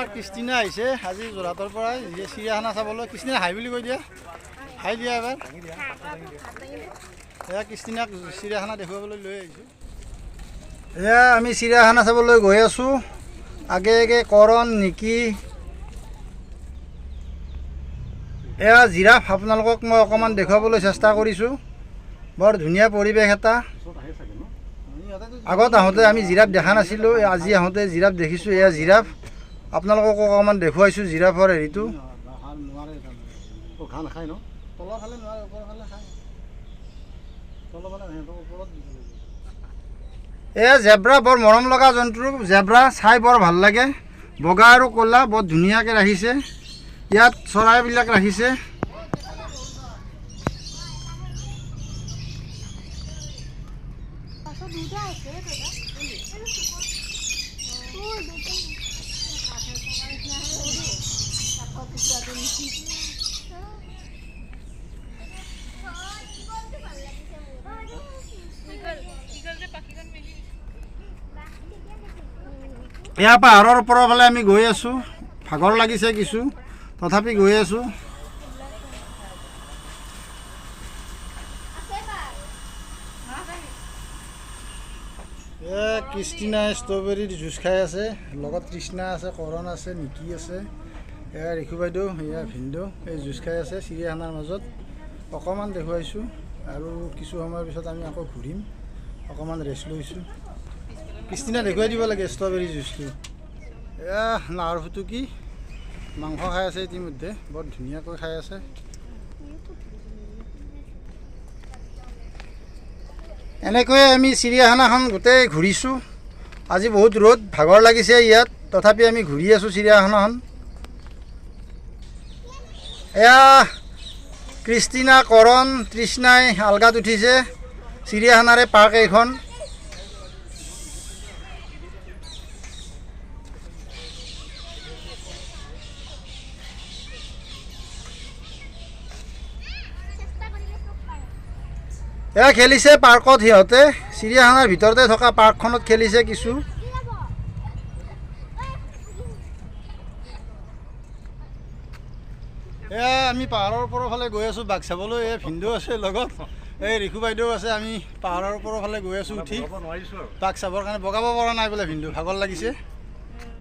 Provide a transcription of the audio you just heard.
আমাৰ কৃষ্টিনা আহিছে আজি যোৰহাটৰ পৰা চিৰিয়াখানা চাবলৈ। কৃষ্টিনা হাই বুলি কৈ দিয়া, হাই দিয়া এবাৰ। এয়া কৃষ্টিনাক চিৰিয়াখানা দেখুৱাবলৈ লৈ আহিছোঁ। এয়া আমি চিৰিয়াখানা চাবলৈ গৈ আছোঁ। আগে আগে কৰণ নিকি, এয়া জিৰাফ আপোনালোকক মই অকণমান দেখুৱাবলৈ চেষ্টা কৰিছোঁ। বৰ ধুনীয়া পৰিৱেশ এটা। আগত আহোঁতে আমি জিৰাফ দেখা নাছিলোঁ, আজি আহোঁতে জিৰাফ দেখিছোঁ। এয়া জিৰাফ আপোনালোকক অকণমান দেখুৱাইছোঁ জিৰাফৰ হেৰিটো। এয়া জেব্ৰা, বৰ মৰম লগা জন্তু। জেব্ৰা চাই বৰ ভাল লাগে, বগা আৰু ক'লা, বৰ ধুনীয়াকৈ ৰাখিছে। ইয়াত চৰাইবিলাক ৰাখিছে। এয়া পাহাৰৰ ওপৰৰ ফালে আমি গৈ আছোঁ। ভাগৰ লাগিছে কিছু, তথাপি গৈ আছোঁ। এয়া কৃষ্টিনাই ষ্ট্ৰবেৰীৰ জুচ খাই আছে, লগত তৃষ্ণা আছে, কৰণ আছে, নিকি আছে, এয়া ৰিখু বাইদেউ, এয়া ভিনদেউ, এই জুচ খাই আছে চিৰিয়াখানাৰ মাজত। অকণমান দেখুৱাইছোঁ আৰু কিছু সময়ৰ পিছত আমি আকৌ ঘূৰিম। অকণমান ৰেষ্ট লৈছোঁ। কৃষ্টিনা দেখুৱাই দিব লাগে ষ্ট্ৰবেৰী জুচটো। এয়া নাহৰ ফুটুকি মাংস খাই আছে ইতিমধ্যে, বৰ ধুনীয়াকৈ খাই আছে। এনেকৈয়ে আমি চিৰিয়াখানাখন গোটেই ঘূৰিছোঁ। আজি বহুত ৰ'দ, ভাগৰ লাগিছে ইয়াত, তথাপি আমি ঘূৰি আছোঁ চিৰিয়াখানাখন। এয়া কৃষ্টিনা, কৰণ, তৃষ্ণাই আলগাত উঠিছে চিৰিয়াখানাৰে পাৰ্ক এইখন। এয়া খেলিছে পাৰ্কত সিহঁতে, চিৰিয়াখানাৰ ভিতৰতে থকা পাৰ্কখনত খেলিছে কিছু। এয়া আমি পাহাৰৰ ওপৰৰ ফালে গৈ আছোঁ বাঘ চাবলৈ। এই ভিনদেউ আছে লগত, এই ৰিখু বাইদেউ আছে। আমি পাহাৰৰ ওপৰৰ ফালে গৈ আছোঁ উঠি বাঘ চাবৰ কাৰণে। বগাব পৰা নাই বোলে ভিনদেউ, ভাগৰ লাগিছে।